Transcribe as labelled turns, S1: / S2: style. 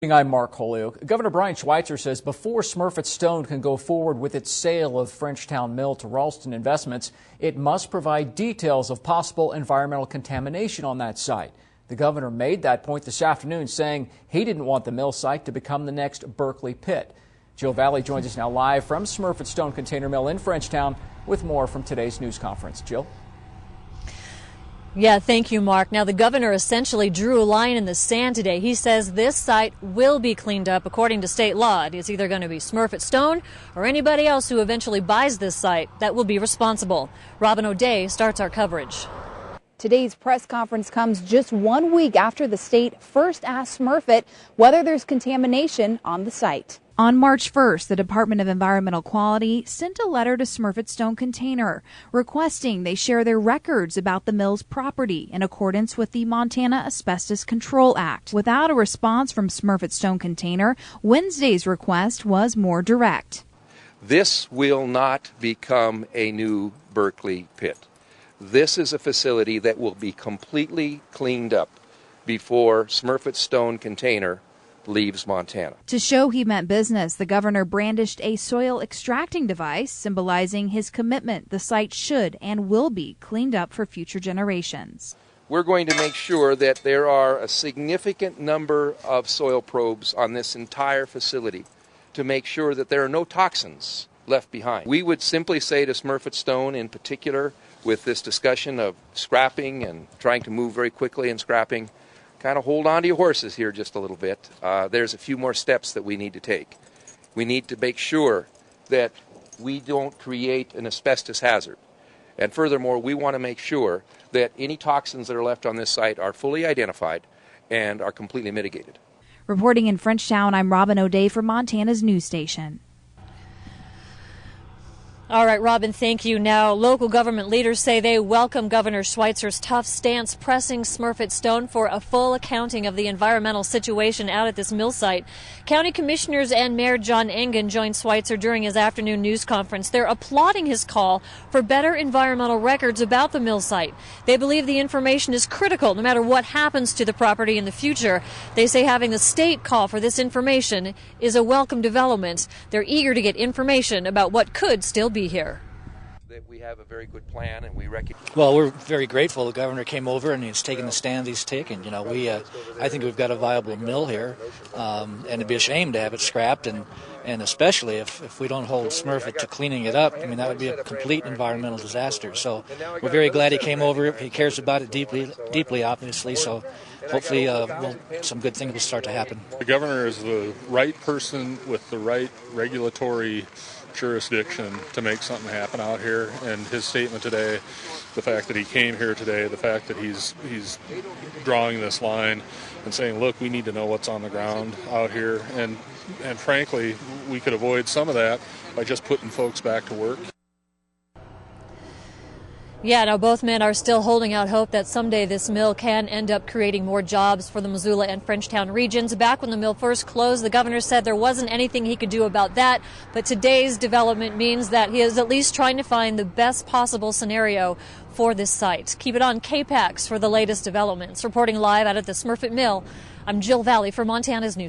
S1: I'm Mark Holyoak. Governor Brian Schweitzer says before Smurfit Stone can go forward with its sale of Frenchtown Mill to Ralston Investments, it must provide details of possible environmental contamination on that site. The governor made that point this afternoon, saying he didn't want the mill site to become the next Berkeley pit. Jill Valley joins us now live from Smurfit Stone Container Mill in Frenchtown with more from today's news conference. Jill?
S2: Yeah, thank you, Mark. Now, the governor essentially drew a line in the sand today. He says this site will be cleaned up according to state law. It's either going to be Smurfit Stone or anybody else who eventually buys this site that will be responsible. Robin O'Day starts our coverage.
S3: Today's press conference comes just 1 week after the state first asked Smurfit whether there's contamination on the site.
S4: On March 1st, the Department of Environmental Quality sent a letter to Smurfit Stone Container requesting they share their records about the mill's property in accordance with the Montana Asbestos Control Act. Without a response from Smurfit Stone Container, Wednesday's request was more direct.
S5: This will not become a new Berkeley pit. This is a facility that will be completely cleaned up before Smurfit Stone Container leaves Montana.
S4: To show he meant business, the governor brandished a soil extracting device symbolizing his commitment the site should and will be cleaned up for future generations.
S5: We're going to make sure that there are a significant number of soil probes on this entire facility to make sure that there are no toxins left behind. We would simply say to Smurfit Stone in particular, with this discussion of scrapping and trying to move very quickly in scrapping, kind of hold on to your horses here just a little bit. There's a few more steps that we need to take. We need to make sure that we don't create an asbestos hazard. And furthermore, we want to make sure that any toxins that are left on this site are fully identified and are completely mitigated.
S4: Reporting in Frenchtown, I'm Robin O'Day for Montana's news station.
S2: All right, Robin, thank you. Now, local government leaders say they welcome Governor Schweitzer's tough stance pressing Smurfit Stone for a full accounting of the environmental situation out at this mill site. County commissioners and Mayor John Engen joined Schweitzer during his afternoon news conference. They're applauding his call for better environmental records about the mill site. They believe the information is critical no matter what happens to the property in the future. They say having the state call for this information is a welcome development. They're eager to get information about what could still be here.
S5: That we have a very good plan, and we recognize.
S6: Well, we're very grateful. The governor came over and he's taken the stand he's taken. You know, I think we've got a viable mill here, and it'd be a shame to have it scrapped, and especially if we don't hold Smurfit to cleaning it up. I mean, that would be a complete environmental disaster. So we're very glad he came over. He cares about it deeply, obviously. So hopefully, some good things will start to happen.
S7: The governor is the right person with the right regulatory jurisdiction to make something happen out here, and his statement today, the fact that he came here today, the fact that he's drawing this line and saying, look, we need to know what's on the ground out here, and frankly, we could avoid some of that by just putting folks back to work.
S2: Yeah, now both men are still holding out hope that someday this mill can end up creating more jobs for the Missoula and Frenchtown regions. Back when the mill first closed, the governor said there wasn't anything he could do about that, but today's development means that he is at least trying to find the best possible scenario for this site. Keep it on KPAX for the latest developments. Reporting live out at the Smurfit Mill, I'm Jill Valley for Montana's News.